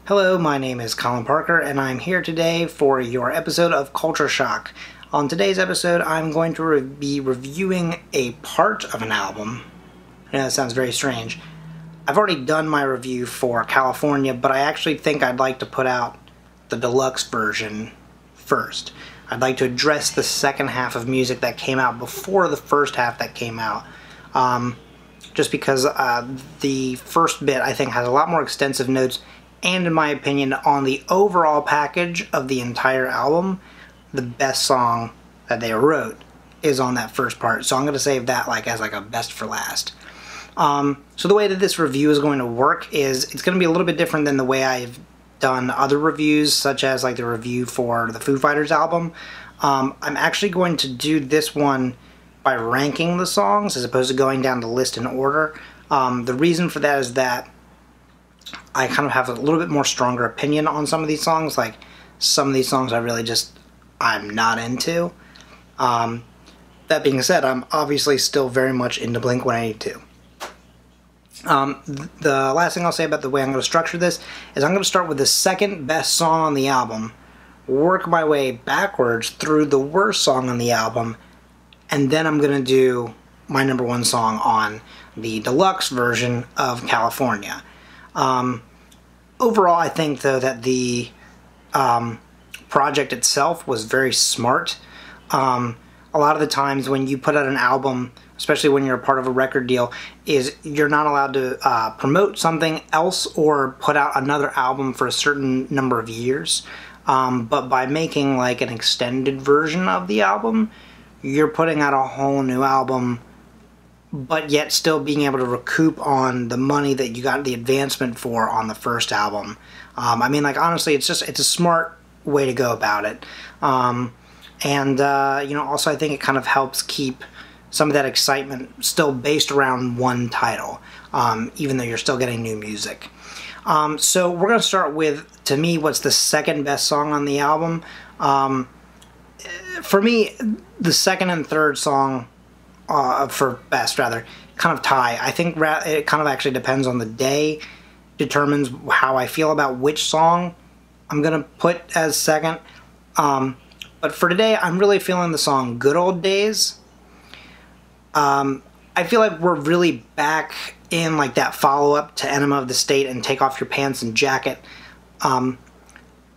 Hello, my name is Colin Parker, and I'm here today for your episode of Culture Shock. On today's episode, I'm going to be reviewing a part of an album. I know that sounds very strange. I've already done my review for California, but I actually think I'd like to put out the deluxe version first. I'd like to address the second half of music that came out before the first half that came out. Just because the first bit, I think, has a lot more extensive notes, and in my opinion, on the overall package of the entire album, the best song that they wrote is on that first part. So I'm going to save that as a best for last. So the way that this review is going to work is it's going to be a little bit different than the way I've done other reviews, such as the review for the Foo Fighters album. I'm actually going to do this one by ranking the songs as opposed to going down the list in order. The reason for that is that I kind of have a little bit more stronger opinion on some of these songs. Some of these songs I'm not into. That being said, I'm obviously still very much into Blink-182. The last thing I'll say about the way I'm going to structure this is I'm going to start with the second best song on the album, work my way backwards through the worst song on the album, and then I'm going to do my number one song on the deluxe version of California. Overall, I think, though, that the project itself was very smart. A lot of the times when you put out an album, especially when you're a part of a record deal, is you're not allowed to promote something else or put out another album for a certain number of years. But by making an extended version of the album, you're putting out a whole new album, but yet still being able to recoup on the money that you got the advancement for on the first album. Honestly, it's a smart way to go about it. Also I think it kind of helps keep some of that excitement still based around one title, even though you're still getting new music. So we're going to start with, to me, what's the second best song on the album. For me, the second and third song, for best rather, kind of tie. I think it kind of actually depends on the day, determines how I feel about which song I'm going to put as second. But for today, I'm really feeling the song Good Old Days. I feel like we're really back in that follow-up to Enema of the State and Take Off Your Pants and Jacket.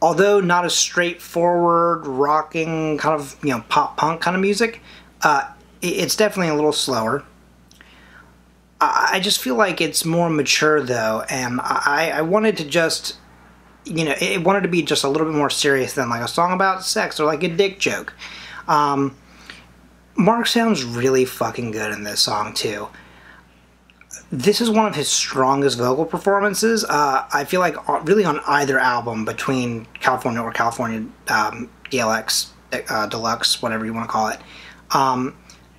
Although not a straightforward, rocking, kind of, pop-punk kind of music, it's definitely a little slower. I just feel like it's more mature, though, and I wanted to just, it wanted to be just a little bit more serious than a song about sex or a dick joke. Mark sounds really fucking good in this song, too. This is one of his strongest vocal performances, I feel like, really on either album between California or California DLX, Deluxe, whatever you want to call it.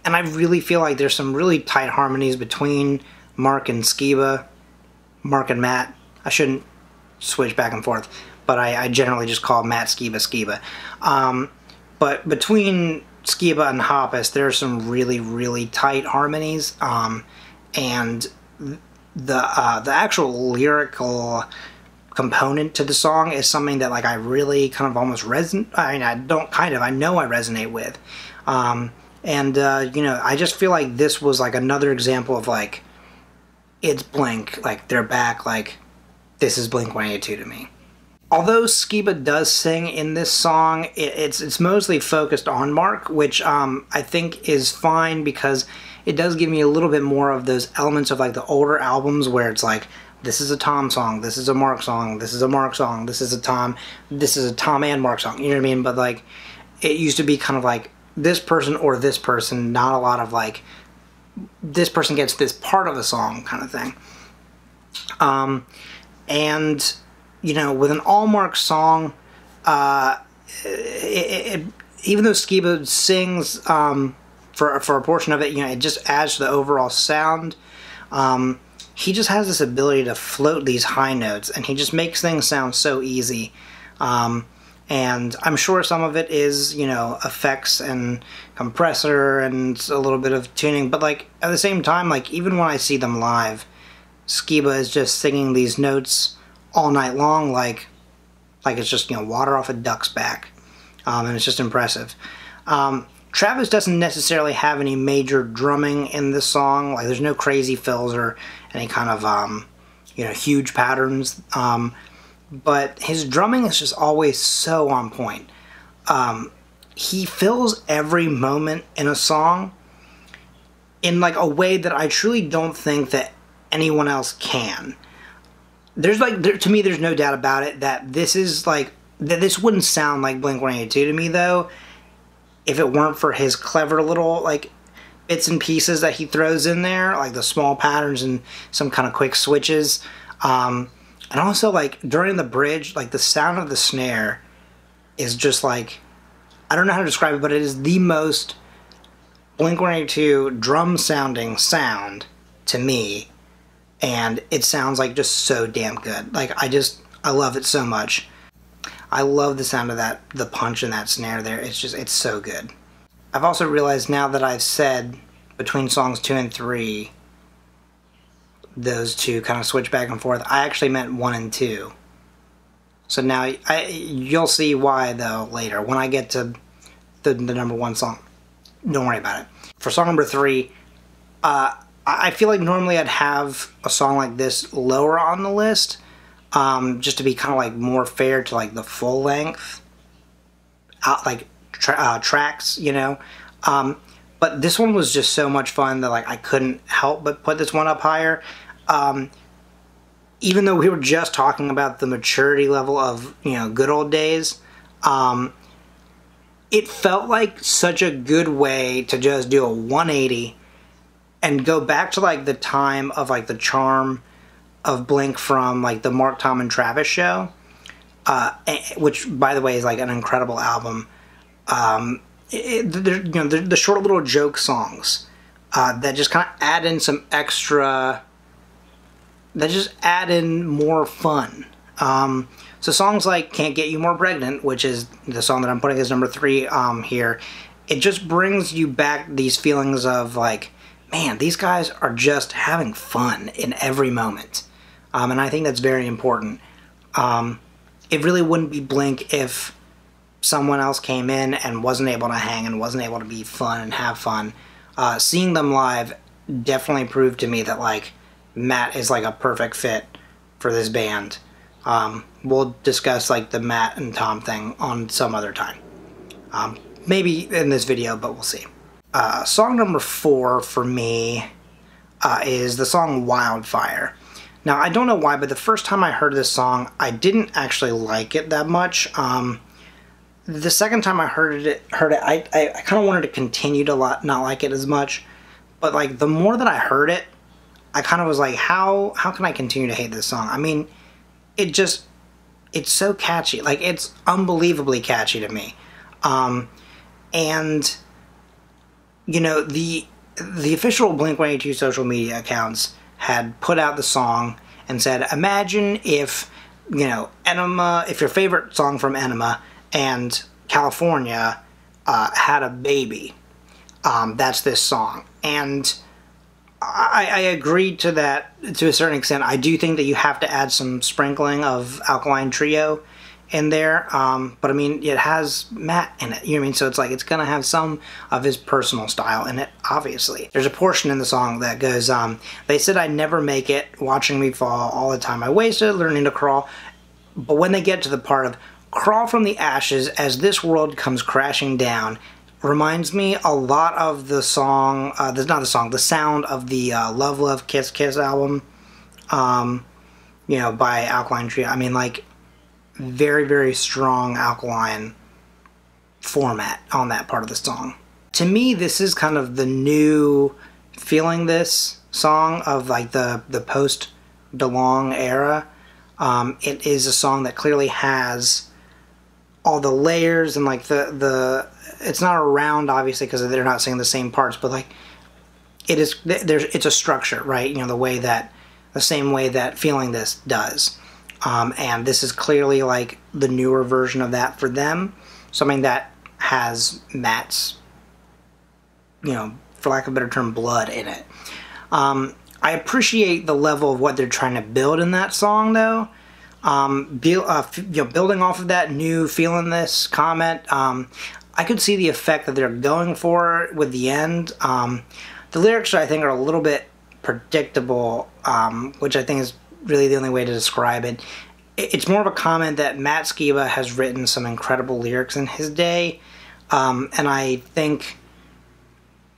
And I really feel like there's some really tight harmonies between Mark and Skiba, Mark and Matt. I shouldn't switch back and forth, but I generally just call Matt Skiba. But between Skiba and Hoppus, there's some really, really tight harmonies, and the actual lyrical component to the song is something that I really kind of almost resonate. I know I resonate with. I just feel like this was another example of it's Blink, they're back, this is Blink-182 to me. Although Skiba does sing in this song, it's mostly focused on Mark, which I think is fine because it does give me a little bit more of those elements of the older albums where it's this is a Tom song, this is a Mark song, this is a Mark song, this is a Tom and Mark song, you know what I mean? But it used to be kind of this person or this person, not a lot of this person gets this part of the song kind of thing. With an all Mark song, even though Skiba sings for a portion of it, it just adds to the overall sound. He just has this ability to float these high notes, and he just makes things sound so easy. And I'm sure some of it is, effects and compressor and a little bit of tuning, but at the same time, even when I see them live, Skiba is just singing these notes all night long, like it's just, you know, water off a duck's back. And it's just impressive. Travis doesn't necessarily have any major drumming in this song. Like, there's no crazy fills or any kind of, you know, huge patterns. But his drumming is just always so on point. He fills every moment in a song in, like, a way that I truly don't think that anyone else can. There's, like, to me, there's no doubt about it that this is, like, that this wouldn't sound like Blink-182 to me, though, if it weren't for his clever little, like, bits and pieces that he throws in there, like the small patterns and some kind of quick switches. And also, like, during the bridge, like, the sound of the snare is just, like, I don't know how to describe it, but it is the most Blink-182 drum-sounding sound to me, and it sounds, like, just so damn good. Like, I love it so much. I love the sound of that, the punch in that snare there. It's just, it's so good. I've also realized now that I've said between songs 2 and 3, those two kind of switch back and forth. I actually meant 1 and 2. So now, you'll see why, though, later. When I get to the number 1 song. Don't worry about it. For song number 3, I feel like normally I'd have a song like this lower on the list, just to be kind of like more fair to like the full length, tracks, you know. But this one was just so much fun that like I couldn't help but put this one up higher. Even though we were just talking about the maturity level of, you know, Good Old Days, it felt like such a good way to just do a 180 and go back to like the time of like the charm of Blink from like the Mark, Tom, and Travis show, which by the way is like an incredible album. You know, the short little joke songs that just kind of add in some extra, that just add in more fun. So songs like Can't Get You More Pregnant, which is the song that I'm putting as number 3 here, it just brings you back these feelings of like, man, these guys are just having fun in every moment. And I think that's very important. It really wouldn't be Blink if someone else came in and wasn't able to hang and wasn't able to be fun and have fun. Seeing them live definitely proved to me that like Matt is like a perfect fit for this band. We'll discuss like the Matt and Tom thing on some other time. Maybe in this video, but we'll see. Song number 4 for me is the song Wildfire. Now, I don't know why, but the first time I heard this song, I didn't actually like it that much. The second time I heard it, I kind of wanted to continue to not like it as much. But like the more that I heard it, I kind of was like, how can I continue to hate this song? I mean, it's so catchy. Like, it's unbelievably catchy to me. And you know, the official Blink-182 social media accounts had put out the song and said, imagine if, you know, Enema, if your favorite song from Enema and California had a baby. That's this song. And I agreed to that to a certain extent. I do think that you have to add some sprinkling of Alkaline Trio in there, but I mean, it has Matt in it, you know what I mean? So it's like, it's gonna have some of his personal style in it, obviously. There's a portion in the song that goes, they said I'd never make it, watching me fall, all the time I wasted, learning to crawl. But when they get to the part of, crawl from the ashes as this world comes crashing down, reminds me a lot of the song, the sound of the Love Love Kiss Kiss album, you know, by Alkaline Trio. I mean, like, very, very strong Alkaline format on that part of the song. To me, this is kind of the new Feeling This song of like the post DeLong era. It is a song that clearly has all the layers and like the it's not around, obviously, because they're not singing the same parts, but like it's a structure, right? You know, the same way that Feeling This does. And this is clearly like the newer version of that for them. Something that has Matt's, you know, for lack of a better term, blood in it. I appreciate the level of what they're trying to build in that song, though. Building off of that new feeling this comment, I could see the effect that they're going for with the end. The lyrics, I think, are a little bit predictable, which I think is really the only way to describe it. It's more of a comment that Matt Skiba has written some incredible lyrics in his day, and I think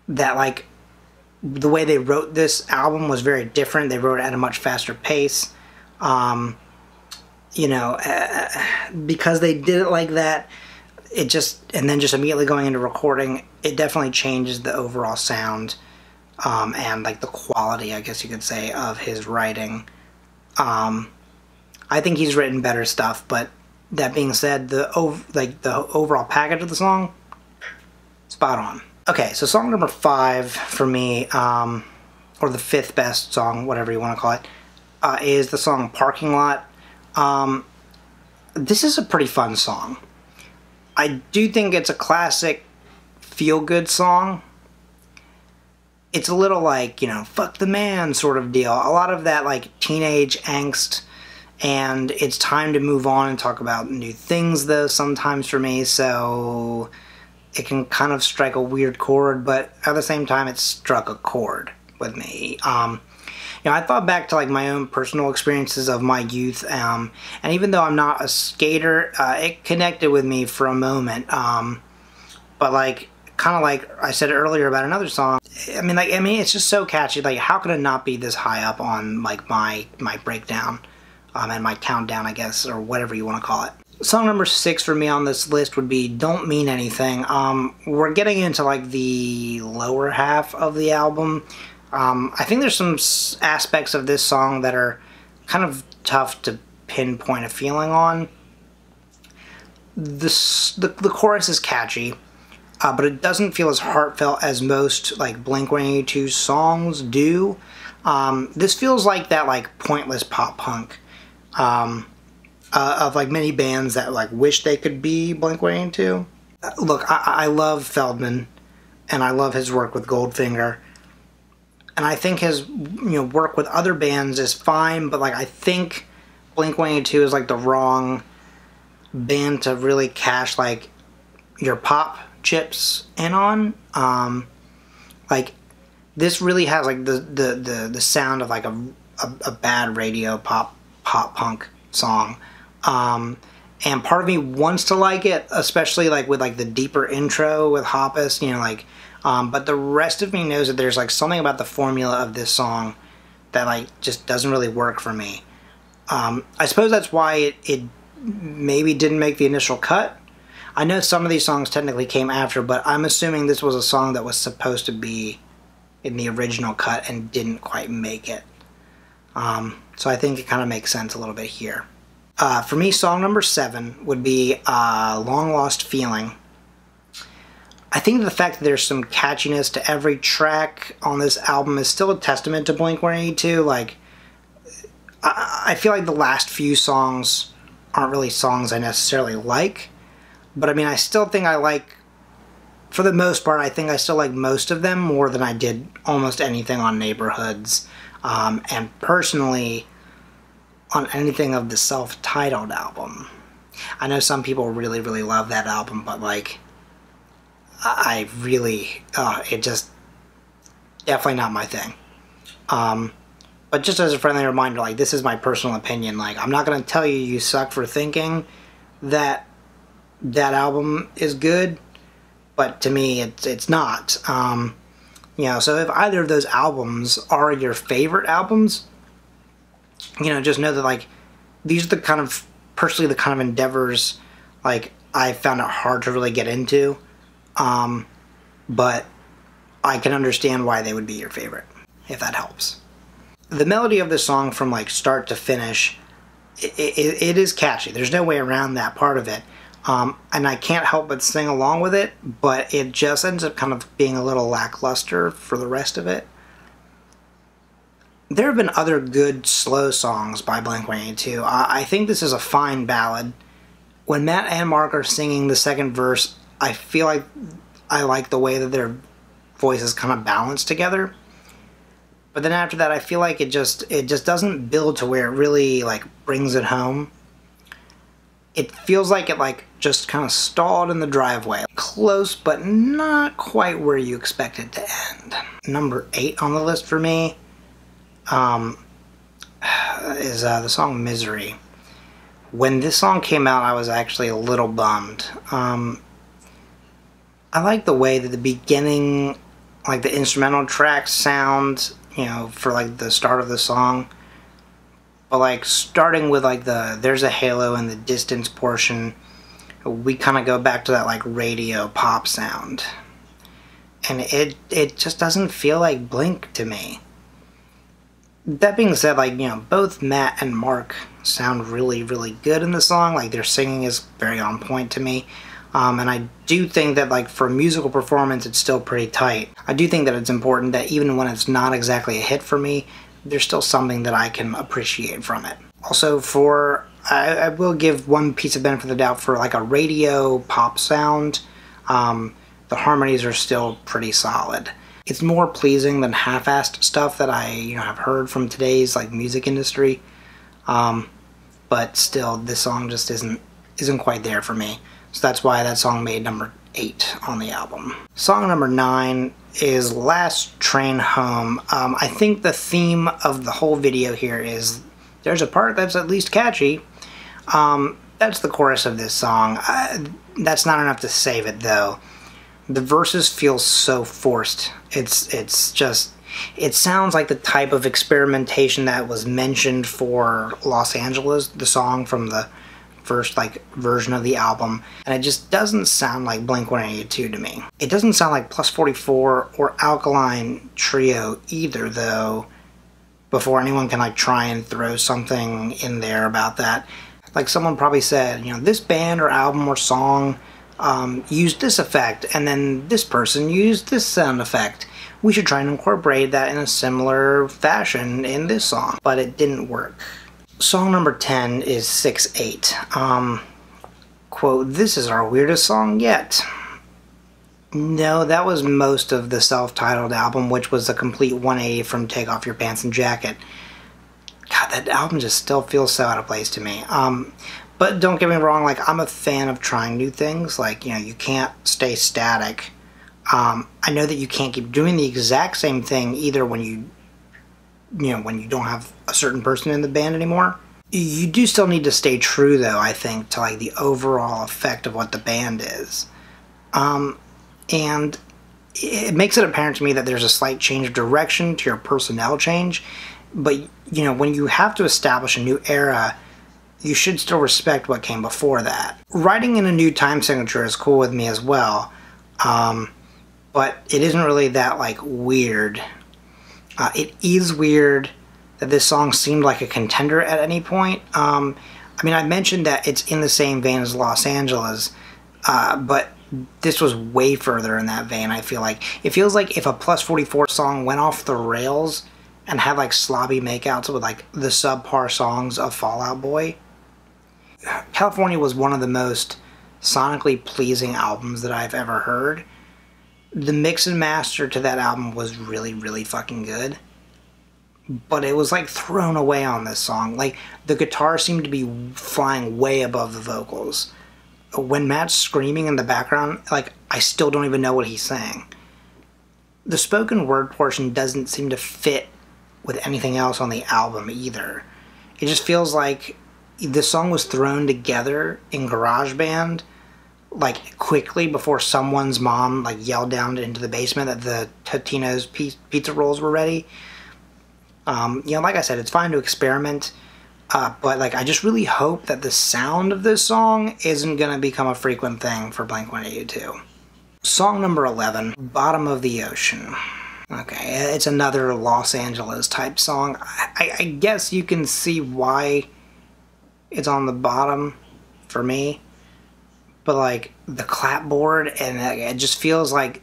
that, like, the way they wrote this album was very different. They wrote it at a much faster pace. Because they did it like that, and then just immediately going into recording, it definitely changes the overall sound, and like the quality, I guess you could say, of his writing. I think he's written better stuff, but that being said, the overall package of the song, spot on. Okay, so song number 5 for me, or the 5th best song, whatever you want to call it, is the song Parking Lot. This is a pretty fun song. I do think it's a classic feel-good song. It's a little like, fuck the man sort of deal. A lot of that, like, teenage angst, and it's time to move on and talk about new things, though, sometimes for me, so it can kind of strike a weird chord, but at the same time, it struck a chord with me. I thought back to, like, my own personal experiences of my youth, and even though I'm not a skater, it connected with me for a moment. But, like, kind of like I said earlier about another song, I mean, it's just so catchy. Like, how could it not be this high up on, like, my breakdown, and my countdown, I guess, or whatever you want to call it. Song number 6 for me on this list would be Don't Mean Anything. We're getting into, like, the lower half of the album. I think there's some aspects of this song that are kind of tough to pinpoint a feeling on. The chorus is catchy, but it doesn't feel as heartfelt as most, like, Blink-182 songs do. This feels like that, like, pointless pop punk of, like, many bands that, like, wish they could be Blink-182. Look, I love Feldman, and I love his work with Goldfinger. And I think his, work with other bands is fine, but, like, I think Blink-182 is, like, the wrong band to really cash, like, your pop chips in on. Like, this really has, like, the sound of, like, a bad radio pop punk song. And part of me wants to like it, especially, like, with, like, the deeper intro with Hoppus, but the rest of me knows that there's, like, something about the formula of this song that, like, just doesn't really work for me. I suppose that's why it maybe didn't make the initial cut. I know some of these songs technically came after, but I'm assuming this was a song that was supposed to be in the original cut and didn't quite make it. So I think it kind of makes sense a little bit here. For me, song number 7 would be Long Lost Feeling. I think the fact that there's some catchiness to every track on this album is still a testament to Blink-182. Like, I feel like the last few songs aren't really songs I necessarily like, but I mean, I still think I like, for the most part, I think I still like most of them more than I did almost anything on Neighborhoods, and personally, on anything of the self-titled album. I know some people really, really love that album, but, like, I really, it just, definitely not my thing. But just as a friendly reminder, like, this is my personal opinion. Like, I'm not going to tell you you suck for thinking that that album is good, but to me, it's not. So if either of those albums are your favorite albums, just know that, like, these are the kind of, personally, the kind of endeavors, like, I found it hard to really get into. But I can understand why they would be your favorite, if that helps. The melody of this song from, like, start to finish, it is catchy. There's no way around that part of it. And I can't help but sing along with it, but it just ends up kind of being a little lackluster for the rest of it. There have been other good slow songs by Blink-182. I think this is a fine ballad. When Matt and Mark are singing the second verse, I feel like I like the way that their voices kind of balance together. But then after that, I feel like it just doesn't build to where it really, like, brings it home. It feels like it like just kind of stalled in the driveway. Close, but not quite where you expect it to end. Number 8 on the list for me is the song Misery. When this song came out, I was actually a little bummed. I like the way that the beginning, like the instrumental tracks sound, you know, for like the start of the song. But like starting with like the There's a Halo in the Distance portion, we kind of go back to that like radio pop sound. And it just doesn't feel like Blink to me. That being said, like, you know, both Matt and Mark sound really, really good in the song. Like, their singing is very on point to me. And I do think that, like, for a musical performance, it's still pretty tight. I do think that it's important that even when it's not exactly a hit for me, there's still something that I can appreciate from it. Also, I will give one piece of benefit of the doubt for, like, a radio pop sound. The harmonies are still pretty solid. It's more pleasing than half-assed stuff that I, you know, have heard from today's like music industry. But still, this song just isn't quite there for me. So that's why that song made number 8 on the album. Song number 9 is Last Train Home. I think the theme of the whole video here is there's a part that's at least catchy. That's the chorus of this song. That's not enough to save it though. The verses feel so forced. It's just, it sounds like the type of experimentation that was mentioned for Los Angeles, the song from the first like version of the album, and it just doesn't sound like Blink-182 to me. It doesn't sound like Plus 44 or Alkaline Trio either though, before anyone can like try and throw something in there about that. Like someone probably said, you know, this band or album or song used this effect, and then this person used this sound effect. We should try and incorporate that in a similar fashion in this song, but it didn't work. Song number 10 is 6-8. Quote, "This is our weirdest song yet." No, that was most of the self-titled album, which was a complete 180 from Take Off Your Pants and Jacket. God, that album just still feels so out of place to me. But don't get me wrong, like, I'm a fan of trying new things. Like, you know, you can't stay static. I know that you can't keep doing the exact same thing either when you don't have a certain person in the band anymore. You do still need to stay true, though, I think, to, like, the overall effect of what the band is. And it makes it apparent to me that there's a slight change of direction to your personnel change. But, you know, when you have to establish a new era, you should still respect what came before that. Writing in a new time signature is cool with me as well, but it isn't really that, like, weird. It is weird that this song seemed like a contender at any point. I mean, I mentioned that it's in the same vein as Los Angeles, but this was way further in that vein, I feel like. It feels like if a Plus 44 song went off the rails and had, like, sloppy makeouts with, like, the subpar songs of Fall Out Boy. California was one of the most sonically pleasing albums that I've ever heard. The mix and master to that album was really, really fucking good. But it was like thrown away on this song. Like, the guitar seemed to be flying way above the vocals. When Matt's screaming in the background, like, I still don't even know what he's saying. The spoken word portion doesn't seem to fit with anything else on the album either. It just feels like this song was thrown together in GarageBand, like, quickly before someone's mom, like, yelled down into the basement that the Totino's pizza rolls were ready. You know, like I said, it's fine to experiment, but, like, I just really hope that the sound of this song isn't gonna become a frequent thing for Blink-182. Song number 11, Bottom of the Ocean. Okay, it's another Los Angeles type song. I guess you can see why it's on the bottom for me, but like the clapboard, and it just feels like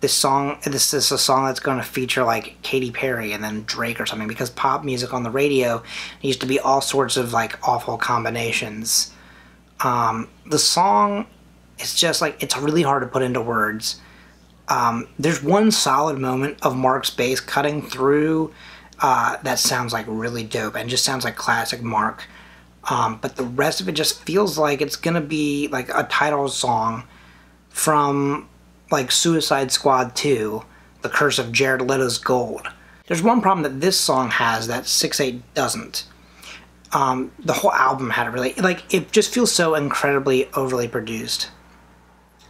this is a song that's going to feature like Katy Perry and then Drake or something, because pop music on the radio used to be all sorts of like awful combinations. The song is just like, it's really hard to put into words. There's one solid moment of Mark's bass cutting through that sounds like really dope and just sounds like classic Mark. but the rest of it just feels like it's gonna be like a title song from like Suicide Squad 2, The Curse of Jared Leto's Gold. There's one problem that this song has that 6-8 doesn't. The whole album had it really, like, it just feels so incredibly overly produced.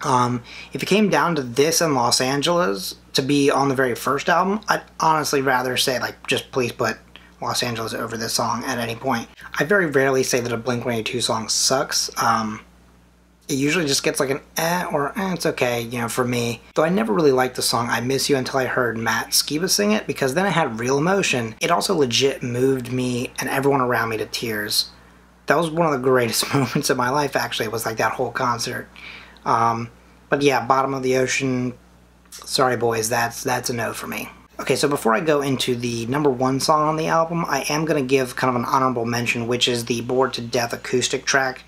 If it came down to this and Los Angeles to be on the very first album, I'd honestly rather say, like, just please put Los Angeles over this song at any point. I very rarely say that a Blink-182 song sucks. It usually just gets like an or it's okay, you know, for me. Though I never really liked the song I Miss You until I heard Matt Skiba sing it, because then it had real emotion. It also legit moved me and everyone around me to tears. That was one of the greatest moments of my life, actually, was like that whole concert. But yeah, Bottom of the Ocean, sorry boys, that's a no for me. Okay, so before I go into the #1 song on the album, I am going to give kind of an honorable mention, which is the Bored to Death acoustic track.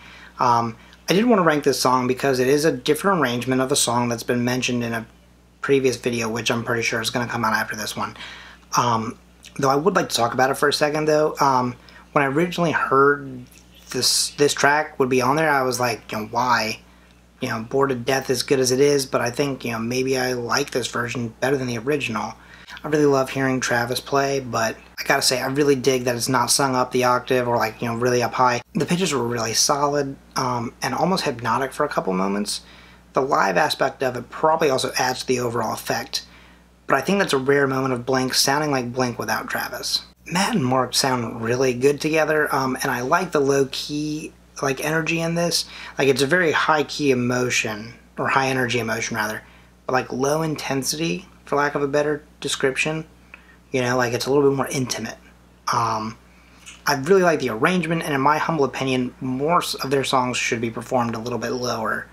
I did want to rank this song because it is a different arrangement of a song that's been mentioned in a previous video, which I'm pretty sure is going to come out after this one. Though I would like to talk about it for a second, though. When I originally heard this track would be on there, I was like, you know, why? You know, Bored to Death as good as it is, but I think, you know, maybe I like this version better than the original. I really love hearing Travis play, but I gotta say, I really dig that it's not sung up the octave or, like, you know, really up high. The pitches were really solid, and almost hypnotic for a couple moments. The live aspect of it probably also adds to the overall effect, but I think that's a rare moment of Blink sounding like Blink without Travis. Matt and Mark sound really good together, and I like the low-key, like, energy in this. Like, it's a very high-key emotion, or high-energy emotion, rather, but, like, low intensity, for lack of a better description. You know, like, it's a little bit more intimate. I really like the arrangement, and in my humble opinion, more of their songs should be performed a little bit lower,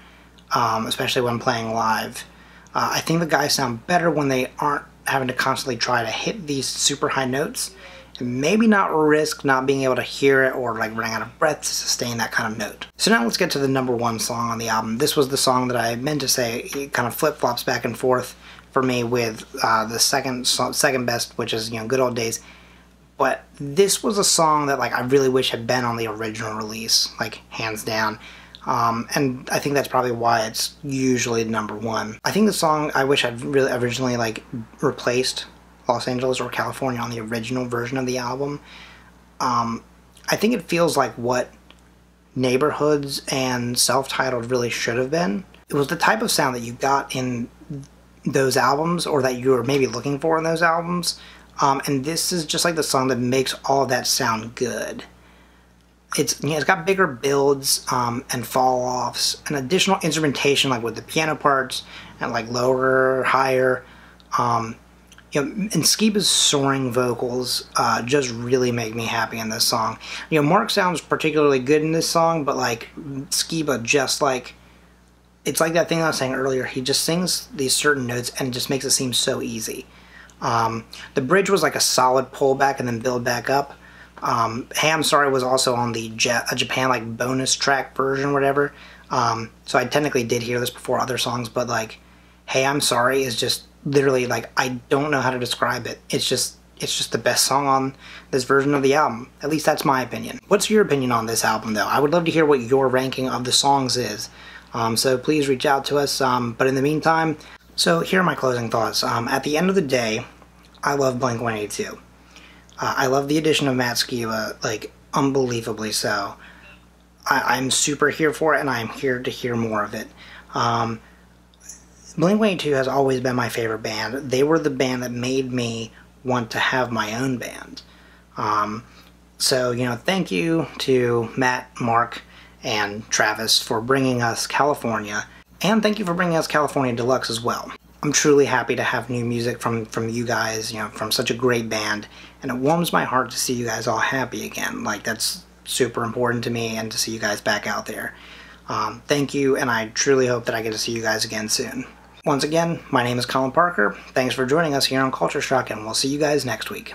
especially when playing live. I think the guys sound better when they aren't having to constantly try to hit these super high notes, and maybe not risk not being able to hear it or, like, running out of breath to sustain that kind of note. So now let's get to the #1 song on the album. This was the song that I meant to say, it kind of flip-flops back and forth for me with the second best, which is, you know, Good Old Days. But this was a song that, like, I really wish had been on the original release, like, hands down. And I think that's probably why it's usually #1. I think the song I wish I'd really originally, like, replaced Los Angeles or California on the original version of the album. I think it feels like what Neighborhoods and Self-Titled really should have been. It was the type of sound that you got in those albums, or that you were maybe looking for in those albums, and this is just like the song that makes all of that sound good. It's, you know, it's got bigger builds and fall-offs and additional instrumentation, like with the piano parts and, like, lower, higher. You know, and Skiba's soaring vocals just really make me happy in this song. You know, Mark sounds particularly good in this song, but, like, Skiba just, like, it's like that thing I was saying earlier. He just sings these certain notes and it just makes it seem so easy. The bridge was like a solid pullback and then build back up. Hey, I'm Sorry was also on the Japan, like, bonus track version or whatever. So I technically did hear this before other songs, but, like, Hey, I'm Sorry is just literally, like, I don't know how to describe it. It's just the best song on this version of the album. At least that's my opinion. What's your opinion on this album, though? I would love to hear what your ranking of the songs is. So please reach out to us. But in the meantime, so here are my closing thoughts. At the end of the day, I love Blink-182. I love the addition of Matt Skiba, like, unbelievably so. I'm super here for it, and I'm here to hear more of it. Blink-182 has always been my favorite band. They were the band that made me want to have my own band. So, you know, thank you to Matt, Mark, and Travis for bringing us California, and thank you for bringing us California Deluxe as well. I'm truly happy to have new music from you guys, you know, from such a great band, and it warms my heart to see you guys all happy again. Like, that's super important to me, and to see you guys back out there. Thank you, and I truly hope that I get to see you guys again soon. Once again, my name is Colin Parker. Thanks for joining us here on Culture Shock, and we'll see you guys next week.